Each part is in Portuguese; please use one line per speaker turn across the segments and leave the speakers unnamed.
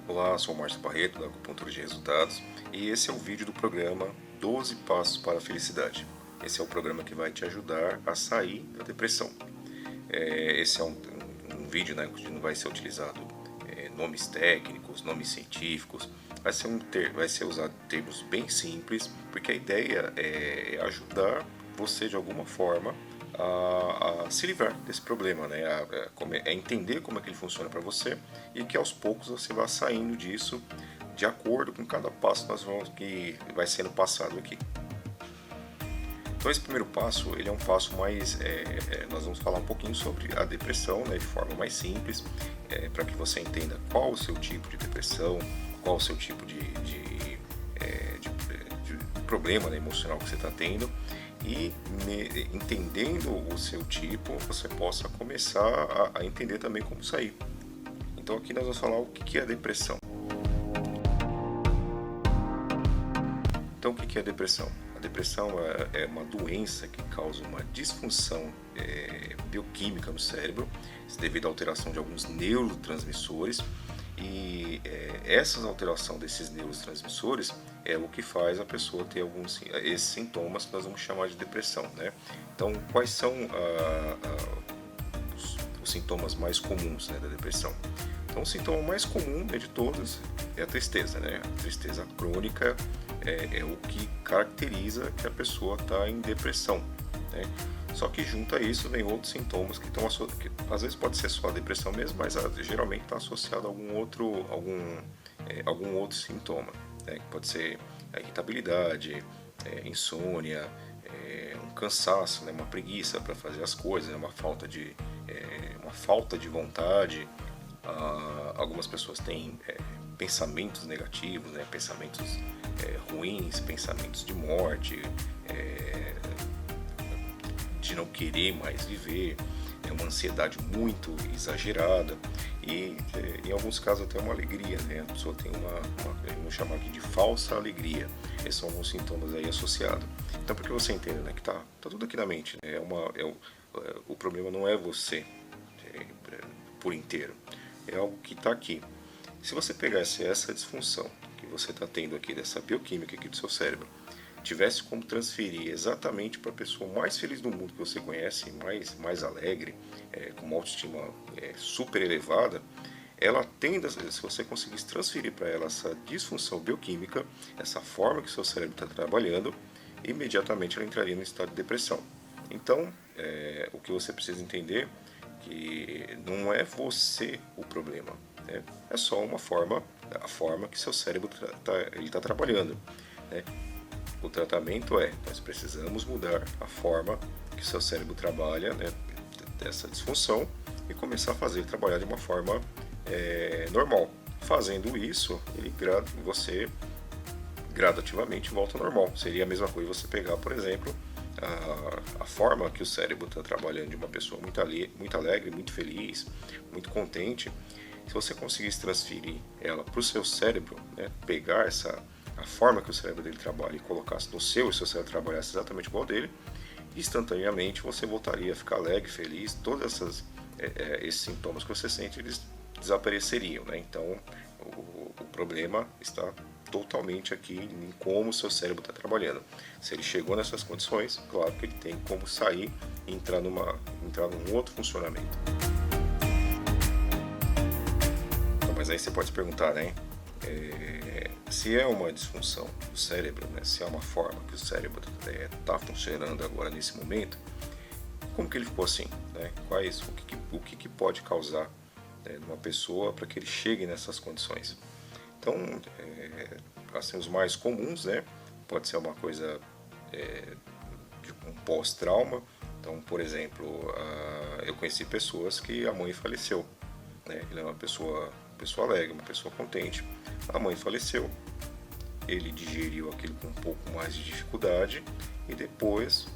Olá, sou o Márcio Barreto da Acupuntura de Resultados e esse é o vídeo do programa 12 Passos para a Felicidade. Esse é o programa que vai te ajudar a sair da depressão. Esse é um vídeo, né, que não vai ser utilizado nomes técnicos, nomes científicos, vai ser usado termos bem simples, porque a ideia é ajudar você de alguma forma a se livrar desse problema, né? É entender como é que ele funciona para você e que aos poucos você vá saindo disso de acordo com cada passo que vai sendo passado aqui. Então esse primeiro passo, ele é um passo mais, nós vamos falar um pouquinho sobre a depressão, né, de forma mais simples, para que você entenda qual o seu tipo de depressão, qual o seu tipo de problema, né, emocional que você está tendo, e entendendo o seu tipo, você possa começar a entender também como sair. Então aqui nós vamos falar o que é a depressão. Então o que é a depressão? A depressão é uma doença que causa uma disfunção bioquímica no cérebro, devido à alteração de alguns neurotransmissores, e essa alteração desses neurotransmissores é o que faz a pessoa ter esses sintomas que nós vamos chamar de depressão, né? Então, quais são os sintomas mais comuns, né, da depressão? Então, o sintoma mais comum, né, de todos é a tristeza, né? A tristeza crônica é o que caracteriza que a pessoa está em depressão, né? Só que junto a isso vem outros sintomas que estão associados, que às vezes pode ser só a depressão mesmo, mas geralmente está associado a algum outro sintoma, né? Que pode ser a irritabilidade, insônia, um cansaço, né? Uma preguiça para fazer as coisas, né? Uma falta de vontade. Algumas pessoas têm pensamentos negativos, né? Pensamentos ruins, pensamentos de morte, de não querer mais viver, uma ansiedade muito exagerada e em alguns casos até uma alegria, né? A pessoa tem vamos chamar aqui de falsa alegria. Esses são alguns sintomas aí associados. Então, para que você entenda, né, que tá tudo aqui na mente, né? O problema não é você por inteiro, é algo que está aqui. Se você pegasse essa disfunção que você está tendo aqui, dessa bioquímica aqui do seu cérebro, tivesse como transferir exatamente para a pessoa mais feliz do mundo que você conhece, mais alegre, com uma autoestima super elevada, ela tende, se você conseguisse transferir para ela essa disfunção bioquímica, essa forma que o seu cérebro está trabalhando, imediatamente ela entraria no estado de depressão. Então, o que você precisa entender que não é você o problema, né? É só a forma que seu cérebro está trabalhando, né? O tratamento nós precisamos mudar a forma que seu cérebro trabalha, né, dessa disfunção, e começar a fazer trabalhar de uma forma normal. Fazendo isso, você gradativamente volta ao normal. Seria a mesma coisa você pegar, por exemplo, a forma que o cérebro está trabalhando de uma pessoa muito alegre, muito feliz, muito contente. Se você conseguisse transferir ela para o seu cérebro, né, pegar a forma que o cérebro dele trabalha e colocasse no seu, e seu cérebro trabalhasse exatamente igual dele, instantaneamente você voltaria a ficar alegre, feliz, todos esses sintomas que você sente, eles desapareceriam, né? Então, o problema está totalmente aqui em como o seu cérebro está trabalhando. Se ele chegou nessas condições, claro que ele tem como sair e entrar num outro funcionamento. Então, mas aí você pode se perguntar, né? Se é uma disfunção do cérebro, né? Se é uma forma que o cérebro está funcionando agora nesse momento, como que ele ficou assim, né? O que pode causar, né, numa pessoa para que ele chegue nessas condições? Então, assim, os mais comuns, né? Pode ser uma coisa de um pós-trauma. Então, por exemplo, eu conheci pessoas que a mãe faleceu, né? Ele é uma pessoa alegre, uma pessoa contente. A mãe faleceu, ele digeriu aquilo com um pouco mais de dificuldade e depois,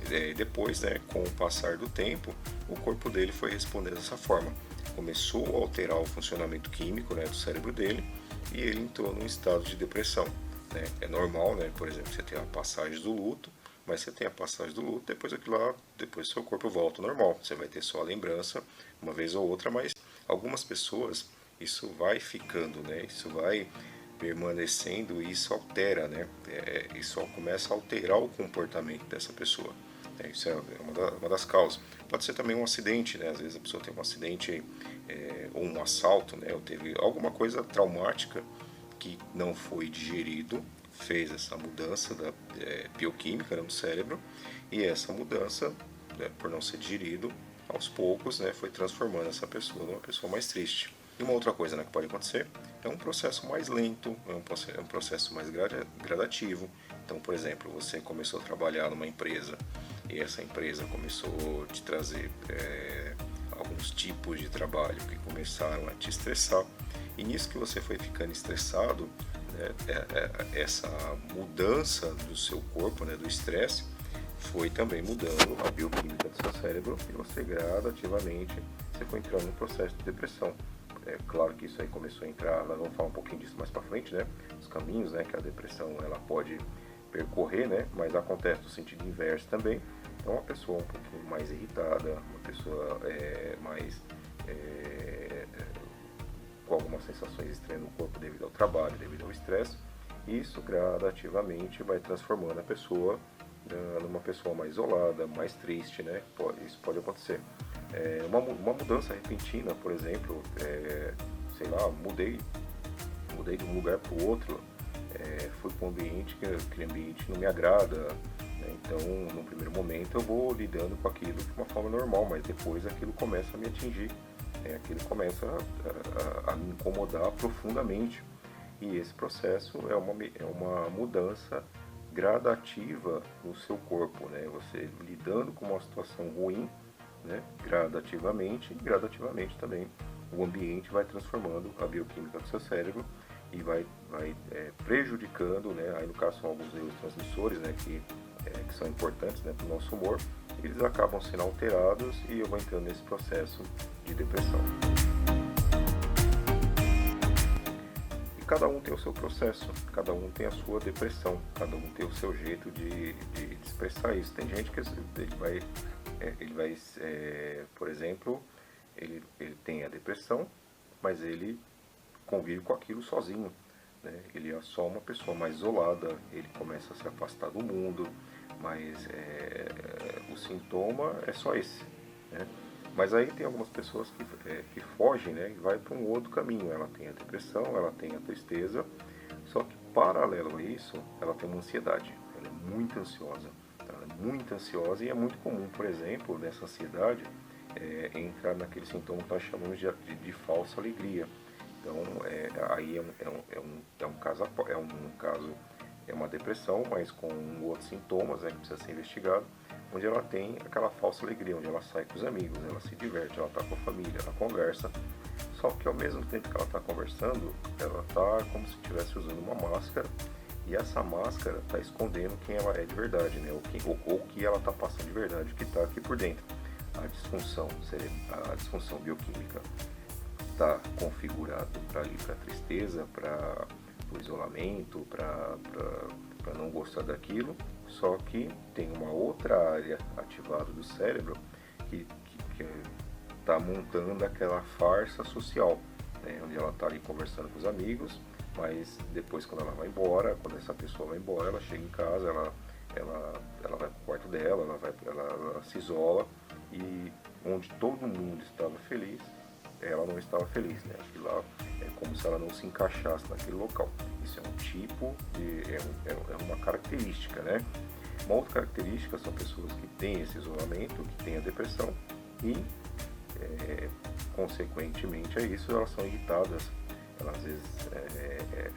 né, com o passar do tempo, o corpo dele foi responder dessa forma. Começou a alterar o funcionamento químico, né, do cérebro dele, e ele entrou num estado de depressão, né? É normal, né? Por exemplo, você tem a passagem do luto, mas você tem a passagem do luto, depois seu corpo volta ao normal. Você vai ter só a lembrança uma vez ou outra, mas algumas pessoas isso vai ficando, né? Isso vai permanecendo e isso altera, né? Isso começa a alterar o comportamento dessa pessoa. Isso é uma das causas. Pode ser também um acidente, né? Às vezes a pessoa tem um acidente ou um assalto, né? Ou teve alguma coisa traumática que não foi digerido, fez essa mudança da bioquímica, né, no cérebro, e essa mudança, né, por não ser digerido, aos poucos, né, foi transformando essa pessoa numa pessoa mais triste. E uma outra coisa, né, que pode acontecer é um processo mais lento, é um processo mais gradativo. Então, por exemplo, você começou a trabalhar numa empresa e essa empresa começou a te trazer alguns tipos de trabalho que começaram a te estressar. E nisso que você foi ficando estressado, né, essa mudança do seu corpo, né, do estresse, foi também mudando a bioquímica do seu cérebro e você gradativamente você foi entrando no processo de depressão. É claro que isso aí começou a entrar, nós vamos falar um pouquinho disso mais para frente, né? Os caminhos, né, que a depressão ela pode percorrer, né? Mas acontece no sentido inverso também. Então, uma pessoa um pouquinho mais irritada, uma pessoa mais com algumas sensações estranhas no corpo devido ao trabalho, devido ao estresse, isso gradativamente vai transformando a pessoa numa pessoa mais isolada, mais triste, né? Isso pode acontecer. Uma mudança repentina, por exemplo, sei lá, mudei de um lugar para o outro, fui para um ambiente que aquele ambiente não me agrada, né? Então, no primeiro momento eu vou lidando com aquilo de uma forma normal, mas depois aquilo começa a me atingir, aquilo começa a me incomodar profundamente. E esse processo é uma mudança gradativa no seu corpo, né? Você lidando com uma situação ruim, né? Gradativamente também o ambiente vai transformando a bioquímica do seu cérebro e vai prejudicando, né? Aí no caso são alguns neurotransmissores, né? Que são importantes, né, para o nosso humor, eles acabam sendo alterados e eu vou entrando nesse processo de depressão. Cada um tem o seu processo, cada um tem a sua depressão, cada um tem o seu jeito de expressar isso. Tem gente que ele vai por exemplo, ele tem a depressão, mas ele convive com aquilo sozinho, né? Ele é só uma pessoa mais isolada, ele começa a se afastar do mundo, mas o sintoma é só esse, né? Mas aí tem algumas pessoas que fogem, né, e vai para um outro caminho. Ela tem a depressão, ela tem a tristeza, só que paralelo a isso, ela tem uma ansiedade. Ela é muito ansiosa. Ela é muito ansiosa e é muito comum, por exemplo, nessa ansiedade, entrar naquele sintoma que nós chamamos de falsa alegria. Então, aí é um caso, é uma depressão, mas com outros sintomas, né, que precisa ser investigado, onde ela tem aquela falsa alegria, onde ela sai com os amigos, ela se diverte, ela está com a família, ela conversa, só que ao mesmo tempo que ela está conversando, ela está como se estivesse usando uma máscara, e essa máscara está escondendo quem ela é de verdade, né, ou o que ela está passando de verdade, o que está aqui por dentro. A disfunção bioquímica está configurado para a tristeza, para o isolamento, para não gostar daquilo, só que tem uma outra área ativada do cérebro que está montando aquela farsa social, né, onde ela está ali conversando com os amigos, mas depois quando ela vai embora, quando essa pessoa vai embora, ela chega em casa, ela vai para o quarto dela, ela se isola, e onde todo mundo estava feliz, ela não estava feliz, né? Aquilo lá é como se ela não se encaixasse naquele local. Isso é um tipo é uma característica, né? Uma outra característica são pessoas que têm esse isolamento, que têm a depressão e, consequentemente a isso, elas são irritadas. Ela, às vezes,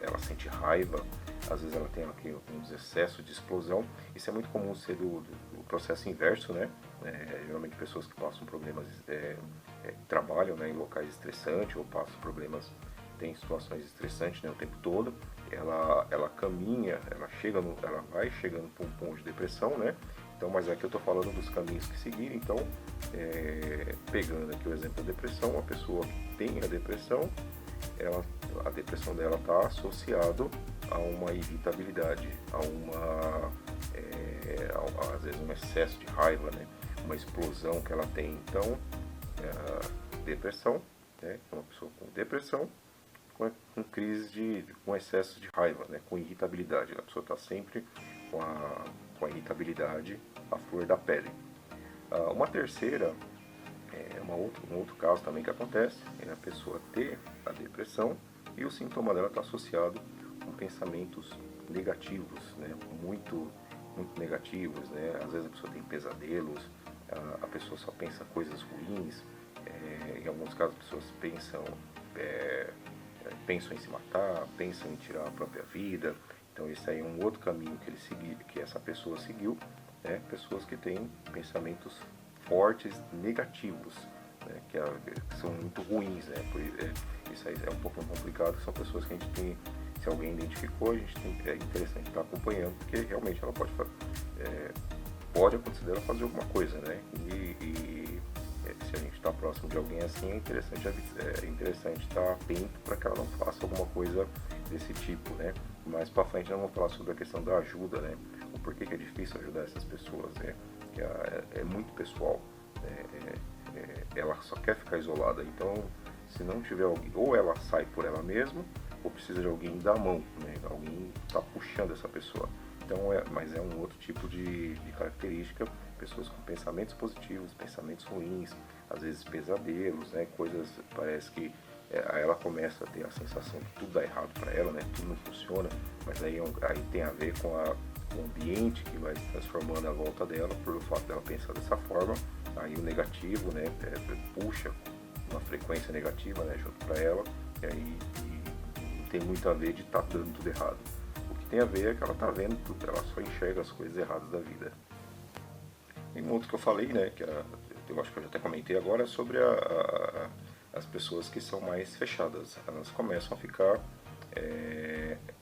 ela sente raiva, às vezes ela tem uns excessos de explosão. Isso é muito comum ser do processo inverso, né? Geralmente pessoas que passam problemas, trabalham, né, em locais estressantes ou passam problemas, têm situações estressantes, né, o tempo todo, ela caminha, ela vai chegando para um ponto de depressão, né? Então, mas aqui eu estou falando dos caminhos que seguir. Então, pegando aqui o exemplo da depressão, a pessoa que tem a depressão, a depressão dela está associada a uma irritabilidade, às vezes um excesso de raiva, né? Uma explosão que ela tem. Então, depressão né? É uma pessoa com depressão, com crise com excesso de raiva, né? Com irritabilidade. A pessoa está sempre com a irritabilidade à flor da pele. Uma terceira um outro caso também que acontece é a pessoa ter a depressão e o sintoma dela está associado com pensamentos negativos, né? Muito negativos, né? Às vezes a pessoa tem pesadelos, a pessoa só pensa coisas ruins, em alguns casos as pessoas pensam em se matar, pensam em tirar a própria vida. Então esse aí é um outro caminho que essa pessoa seguiu, né? Pessoas que têm pensamentos fortes, negativos, né? Que são muito ruins, né? Isso aí é um pouco complicado, são pessoas que a gente tem, se alguém identificou, é interessante estar acompanhando, porque realmente ela pode acontecer dela fazer alguma coisa, né? Se a gente está próximo de alguém assim, é interessante estar atento para que ela não faça alguma coisa desse tipo, né? Mais para frente nós vamos falar sobre a questão da ajuda, né? O porquê que é difícil ajudar essas pessoas, né? Que é muito pessoal, ela só quer ficar isolada, então se não tiver alguém, ou ela sai por ela mesma, ou precisa de alguém dar a mão, né? Alguém está puxando essa pessoa. Então, mas é um outro tipo de característica, pessoas com pensamentos positivos, pensamentos ruins, às vezes pesadelos, né? Coisas, parece que ela começa a ter a sensação que tudo dá errado para ela, né? Tudo não funciona, mas aí tem a ver com o ambiente que vai se transformando à volta dela, por o fato dela pensar dessa forma, aí o negativo, né? Puxa uma frequência negativa, né? Junto para ela, e aí tem muito a ver de estar dando tudo errado. O que tem a ver é que ela está vendo tudo, ela só enxerga as coisas erradas da vida. E um outro que eu falei, né, eu acho que eu já até comentei agora, é sobre as pessoas que são mais fechadas. Elas começam a ficar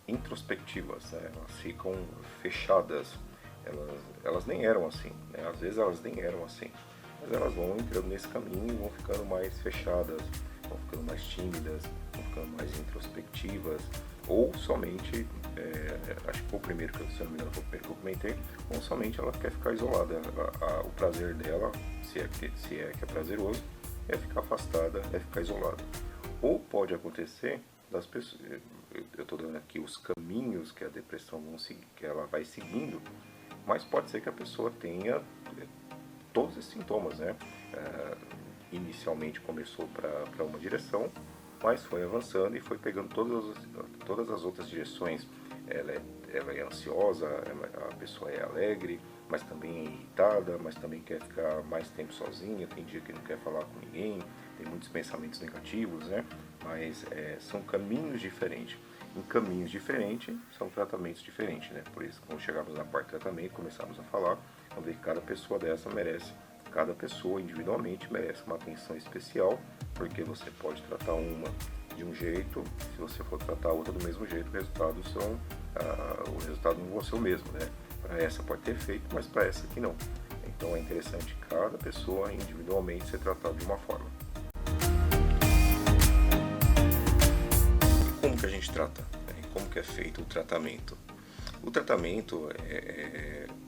introspectivas, né? Elas ficam fechadas. Elas nem eram assim, né? Às vezes elas nem eram assim, mas elas vão entrando nesse caminho, vão ficando mais fechadas, vão ficando mais tímidas, vão ficando mais introspectivas, ou somente, acho que foi o primeiro que eu comentei, ou somente ela quer ficar isolada. O prazer dela, se é que é prazeroso, é ficar afastada, é ficar isolada. Ou pode acontecer das pessoas, eu estou dando aqui os caminhos que a depressão que ela vai seguindo, mas pode ser que a pessoa tenha todos esses sintomas, né? Inicialmente começou para uma direção, mas foi avançando e foi pegando todas as outras direções. Ela é ansiosa, a pessoa é alegre, mas também é irritada, mas também quer ficar mais tempo sozinha, tem dia que não quer falar com ninguém, tem muitos pensamentos negativos, né? Mas são caminhos diferentes. Em caminhos diferentes, são tratamentos diferentes, né? Por isso, quando chegamos na parte de tratamento, começamos a falar, vamos ver que cada pessoa individualmente merece uma atenção especial, porque você pode tratar uma de um jeito, se você for tratar a outra do mesmo jeito, o resultado não vai ser o mesmo, né? Para essa pode ter efeito, mas para essa aqui não. Então é interessante cada pessoa individualmente ser tratada de uma forma. E como que a gente trata? Como que é feito o tratamento? O tratamento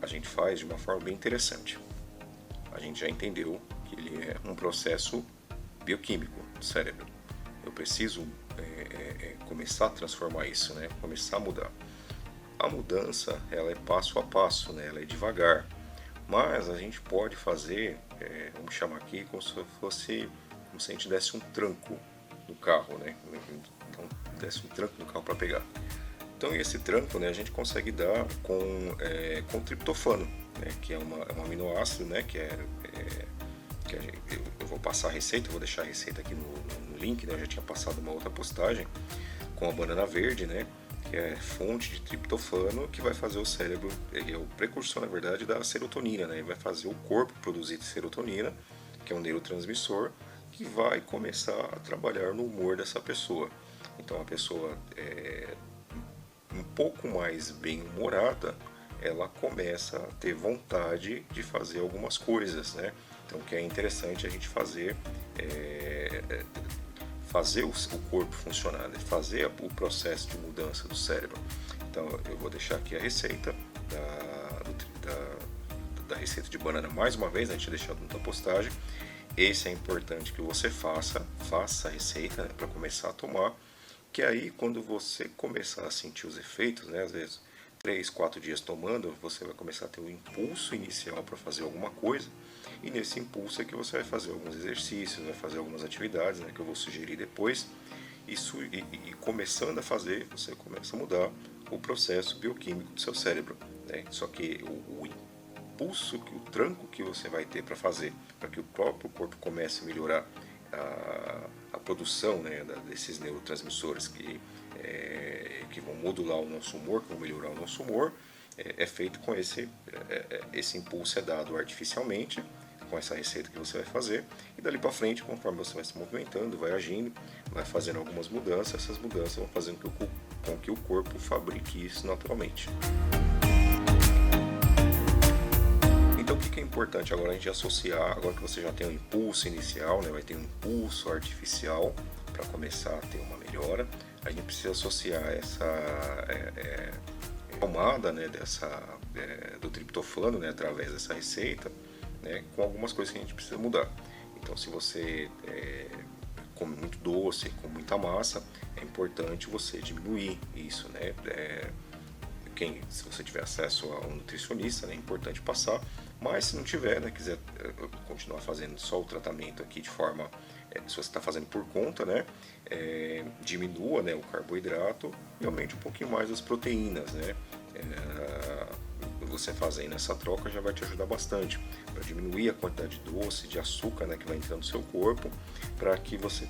a gente faz de uma forma bem interessante. A gente já entendeu que ele é um processo bioquímico do cérebro. Eu preciso começar a transformar isso, né? Começar a mudar. A mudança, ela é passo a passo, né? Ela é devagar. Mas a gente pode fazer, vamos chamar aqui como se a gente desse um tranco no carro, né? Então, desse um tranco no carro para pegar. Então, esse tranco, né, a gente consegue dar com triptofano, né, que é um aminoácido, né, eu vou passar a receita, eu vou deixar a receita aqui no link, né, eu já tinha passado uma outra postagem com a banana verde, né, que é fonte de triptofano, que vai fazer o cérebro, ele é o precursor, na verdade, da serotonina, né, ele vai fazer o corpo produzir serotonina, que é um neurotransmissor, que vai começar a trabalhar no humor dessa pessoa. Então, a pessoa um pouco mais bem-humorada, ela começa a ter vontade de fazer algumas coisas, né? Então, que é interessante a gente fazer o corpo funcionar, né? Fazer o processo de mudança do cérebro. Então, eu vou deixar aqui a receita da receita de banana mais uma vez, né? A gente deixou na postagem. esse é importante que você faça a receita, né, para começar a tomar, que aí quando você começar a sentir os efeitos, né, às vezes 3, 4 dias tomando, você vai começar a ter um impulso inicial para fazer alguma coisa, e nesse impulso é que você vai fazer alguns exercícios, vai fazer algumas atividades, né, que eu vou sugerir depois. Isso, e começando a fazer, você começa a mudar o processo bioquímico do seu cérebro, né? Só que o impulso, o tranco que você vai ter para fazer, para que o próprio corpo comece a melhorar a produção, né, desses neurotransmissores que vão modular o nosso humor, que vão melhorar o nosso humor, é feito com esse impulso é dado artificialmente, com essa receita que você vai fazer, e dali para frente, conforme você vai se movimentando, vai agindo, vai fazendo algumas mudanças, essas mudanças vão fazendo com que o corpo fabrique isso naturalmente. Então o que é importante agora a gente associar, agora que você já tem um impulso inicial, né, vai ter um impulso artificial para começar a ter uma melhora, a gente precisa associar essa tomada, né, do triptofano, né, através dessa receita, né, com algumas coisas que a gente precisa mudar. Então, se você come muito doce, com muita massa, é importante você diminuir isso, né? Se você tiver acesso a um nutricionista, né, é importante passar, mas se não tiver, né, quiser continuar fazendo só o tratamento aqui de forma, se você está fazendo por conta, né, diminua, né, o carboidrato e aumente um pouquinho mais as proteínas, né? Você fazendo essa troca já vai te ajudar bastante para diminuir a quantidade de doce, de açúcar, né, que vai entrando no seu corpo, para que você,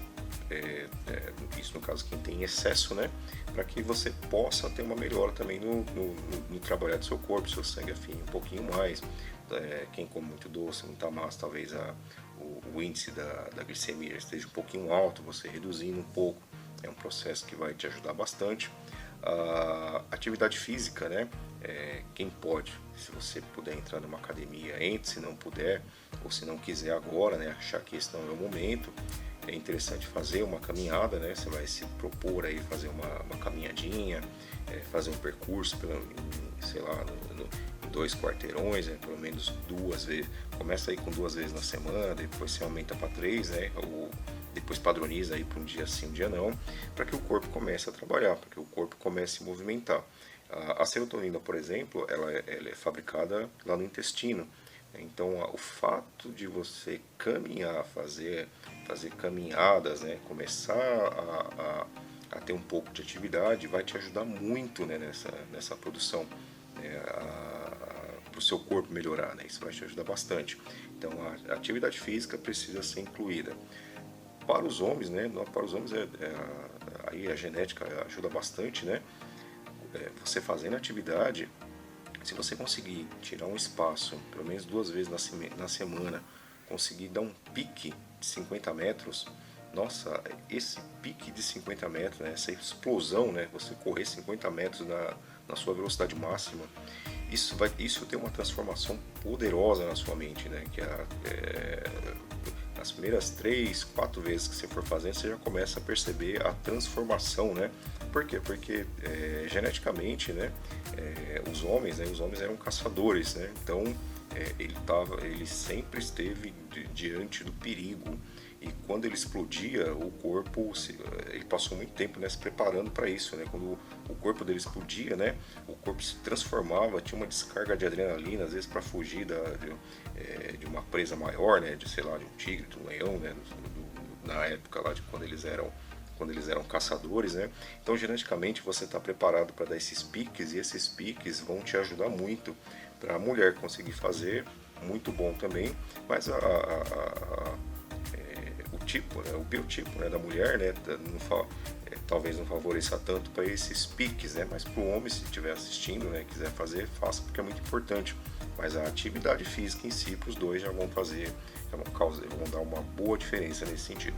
isso no caso quem tem excesso, né, para que você possa ter uma melhora também no trabalhar do seu corpo, seu sangue afine um pouquinho mais. Quem come muito doce, muita massa, talvez o índice da glicemia esteja um pouquinho alto, você reduzindo um pouco, é um processo que vai te ajudar bastante. A atividade física, né? Quem pode, se você puder entrar numa academia, entre, se não puder, ou se não quiser agora, né, achar que esse não é o momento, é interessante fazer uma caminhada, né? Você vai se propor aí fazer uma caminhadinha, fazer um percurso, sei lá, em 2 quarteirões, né? Pelo menos 2 vezes. Começa aí com 2 vezes na semana, depois você aumenta para 3, né? Ou depois padroniza aí para um dia sim, um dia não, para que o corpo comece a trabalhar, para que o corpo comece a se movimentar. A serotonina, por exemplo, ela é fabricada lá no intestino. Então, o fato de você caminhar, fazer caminhadas, né, começar a ter um pouco de atividade, vai te ajudar muito, né, nessa produção, né, para o seu corpo melhorar, né, isso vai te ajudar bastante. Então, a atividade física precisa ser incluída. Para os homens, né, para os homens aí a genética ajuda bastante, né? Você fazendo atividade, se você conseguir tirar um espaço, pelo menos 2 vezes na semana, conseguir dar um pique de 50 metros, nossa, esse pique de 50 metros, né, essa explosão, né, você correr 50 metros na sua velocidade máxima, isso tem uma transformação poderosa na sua mente, né, que as primeiras 3, 4 vezes que você for fazendo, você já começa a perceber a transformação, né? Por quê? Porque geneticamente, né, os homens eram caçadores, né? Então ele sempre esteve diante do perigo, e quando ele explodia, o corpo ele passou muito tempo, né, se preparando para isso, né? Quando o corpo dele explodia, né, o corpo se transformava, tinha uma descarga de adrenalina, às vezes para fugir de uma presa maior, né, sei lá, de um tigre, de um leão, né, na época lá de quando eles eram caçadores, né? Então geneticamente você está preparado para dar esses piques, e esses piques vão te ajudar muito para a mulher conseguir fazer, muito bom também, mas o tipo, né, o biotipo, né, da mulher, né, talvez não favoreça tanto para esses piques, né, mas para o homem, se estiver assistindo, né, quiser fazer, faça, porque é muito importante. Mas a atividade física em si, para os dois já vão dar uma boa diferença nesse sentido.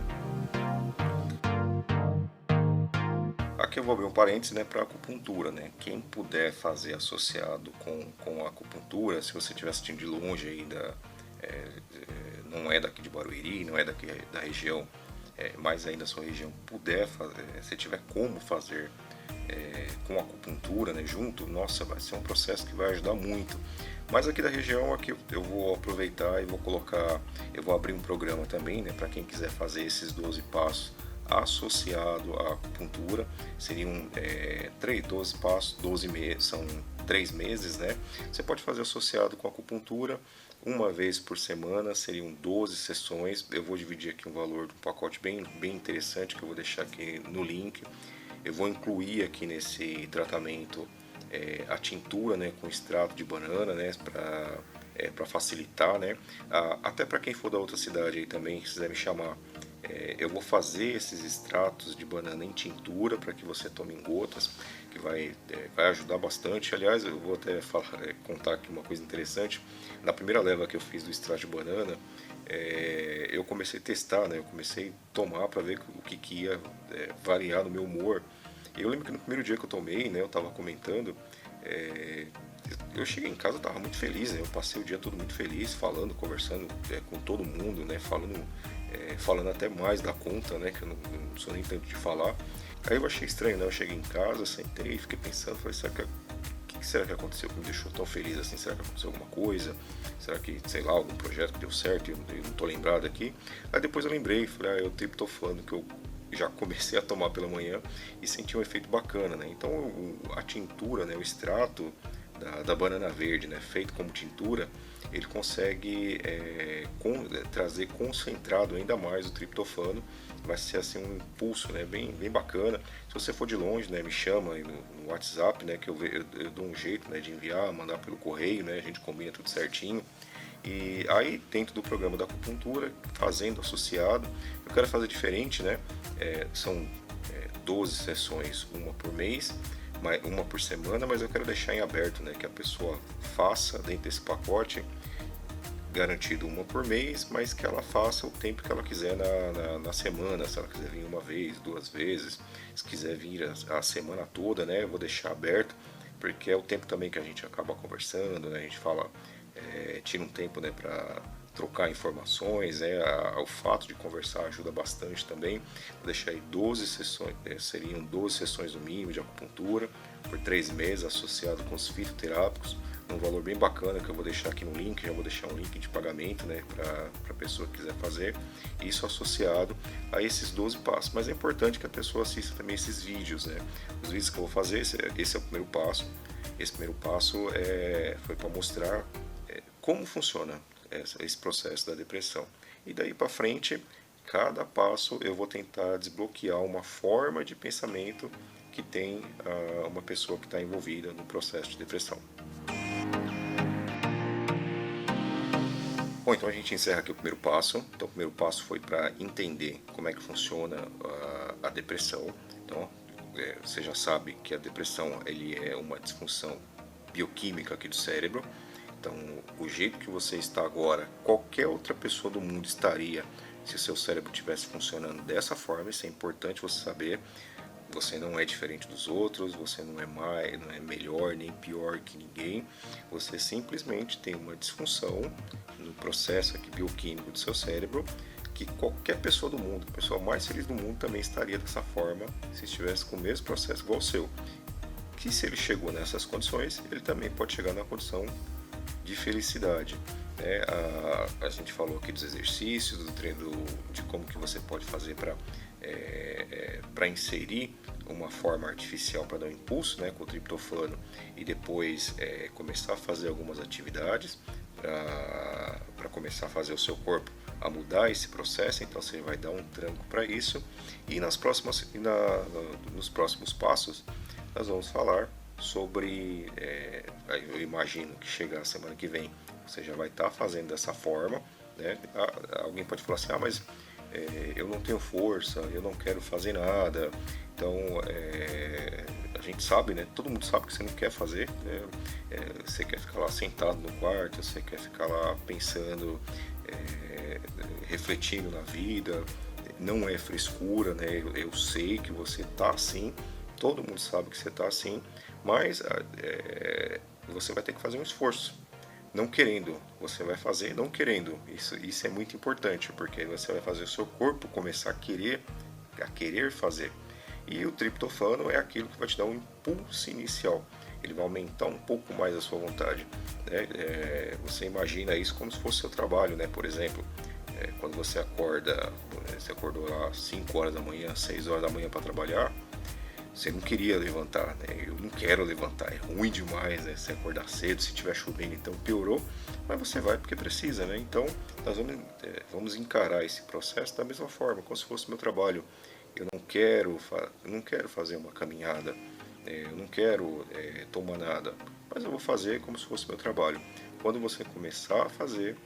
Aqui eu vou abrir um parênteses, né, para acupuntura, né? Quem puder fazer associado com a acupuntura, se você estiver assistindo de longe ainda, não é daqui de Barueri, não é daqui da região, mais ainda a sua região puder fazer, se tiver como fazer com acupuntura, né, junto, nossa, vai ser um processo que vai ajudar muito. Mas aqui da região, aqui eu vou aproveitar e vou colocar, eu vou abrir um programa também, né, para quem quiser fazer esses 12 passos associado à acupuntura. Seriam 12 passos, 12 meses, são 3 meses, né? Você pode fazer associado com a acupuntura uma vez por semana, seriam 12 sessões. Eu vou dividir aqui um valor de um pacote bem interessante que eu vou deixar aqui no link. Eu vou incluir aqui nesse tratamento a tintura, né, com extrato de banana, né, para facilitar, né, até para quem for da outra cidade aí também, se quiser me chamar, eu vou fazer esses extratos de banana em tintura para que você tome em gotas, que vai ajudar bastante. Aliás, eu vou até contar aqui uma coisa interessante. Na primeira leva que eu fiz do extrato de banana, eu comecei a testar, né, eu comecei a tomar para ver o que ia variar no meu humor. Eu lembro que no primeiro dia que eu tomei, né, eu estava comentando, eu cheguei em casa, eu estava muito feliz, né, eu passei o dia todo muito feliz, falando, conversando com todo mundo, né, falando até mais da conta, né, que eu não sou nem tanto de falar. Aí eu achei estranho, né, eu cheguei em casa, sentei, fiquei pensando, falei, o que será que aconteceu que me deixou tão feliz assim? Será que aconteceu alguma coisa? Será que, sei lá, algum projeto que deu certo e eu não estou lembrado aqui? Aí depois eu lembrei, falei, é o triptofano que eu já comecei a tomar pela manhã e senti um efeito bacana, né? Então a tintura, né, o extrato da banana verde, né, feito como tintura, ele consegue trazer concentrado ainda mais o triptofano. Vai ser assim um impulso, né, bem bacana. Se você for de longe, né, me chama aí no WhatsApp, né, que eu dou um jeito, né, de enviar, mandar pelo correio, né, a gente combina tudo certinho. E aí, dentro do programa da acupuntura, fazendo associado, eu quero fazer diferente, né? São 12 sessões, uma por mês, uma por semana, mas eu quero deixar em aberto, né? Que a pessoa faça dentro desse pacote, garantido uma por mês, mas que ela faça o tempo que ela quiser na semana. Se ela quiser vir uma vez, 2 vezes, se quiser vir a semana toda, né? Eu vou deixar aberto, porque é o tempo também que a gente acaba conversando, né? A gente fala, tira um tempo, né, para trocar informações, né? O fato de conversar ajuda bastante também. Vou deixar aí 12 sessões, seriam 12 sessões no mínimo de acupuntura por 3 meses, associado com os fitoterápicos, um valor bem bacana que eu vou deixar aqui no link. Já vou deixar um link de pagamento, né, para a pessoa que quiser fazer, isso associado a esses 12 passos. Mas é importante que a pessoa assista também esses vídeos, né? Os vídeos que eu vou fazer, esse é o primeiro passo. Esse primeiro passo foi para mostrar como funciona esse processo da depressão. E daí para frente, cada passo eu vou tentar desbloquear uma forma de pensamento que tem uma pessoa que está envolvida no processo de depressão. Bom, então a gente encerra aqui o primeiro passo. Então o primeiro passo foi para entender como é que funciona a depressão. Então você já sabe que a depressão ele é uma disfunção bioquímica aqui do cérebro. Então o jeito que você está agora, qualquer outra pessoa do mundo estaria se o seu cérebro estivesse funcionando dessa forma. Isso é importante você saber. Você não é diferente dos outros, você não é melhor nem pior que ninguém. Você simplesmente tem uma disfunção no processo aqui bioquímico do seu cérebro, que qualquer pessoa do mundo, a pessoa mais feliz do mundo, também estaria dessa forma se estivesse com o mesmo processo igual o seu. Que se ele chegou nessas condições, ele também pode chegar na condição de felicidade. A gente falou aqui dos exercícios, do treino, de como que você pode fazer para inserir uma forma artificial para dar um impulso, né, com o triptofano, e depois começar a fazer algumas atividades para começar a fazer o seu corpo a mudar esse processo. Então você vai dar um tranco para isso, e nos próximos passos nós vamos falar sobre, eu imagino que chegar a semana que vem você já vai estar fazendo dessa forma, né? Alguém pode falar assim, mas eu não tenho força, eu não quero fazer nada. Então a gente sabe, né? Todo mundo sabe que você não quer fazer, né? Você quer ficar lá sentado no quarto, você quer ficar lá pensando, refletindo na vida. Não é frescura, né? Eu sei que você está assim, todo mundo sabe que você está assim, mas você vai ter que fazer um esforço. não querendo, você vai fazer não querendo. Isso é muito importante, porque aí você vai fazer o seu corpo começar a querer fazer. E o triptofano é aquilo que vai te dar um impulso inicial. Ele vai aumentar um pouco mais a sua vontade. Né? Você imagina isso como se fosse seu trabalho, né? Por exemplo, quando você acorda, você acordou às 5 horas da manhã, 6 horas da manhã para trabalhar, você não queria levantar, né? Eu não quero levantar, é ruim demais, né? Se acordar cedo, se estiver chovendo, então piorou, mas você vai porque precisa, né? Então nós vamos encarar esse processo da mesma forma, como se fosse meu trabalho. Eu não quero fazer uma caminhada, eu não quero tomar nada, mas eu vou fazer como se fosse meu trabalho. Quando você começar a fazer,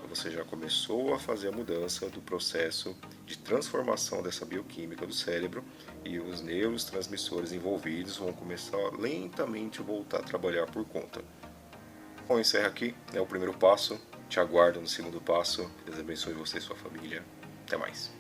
você já começou a fazer a mudança do processo de transformação dessa bioquímica do cérebro e os neurotransmissores envolvidos vão começar lentamente a voltar a trabalhar por conta. Bom, encerro aqui, é o primeiro passo. Te aguardo no segundo passo. Deus abençoe você e sua família. Até mais.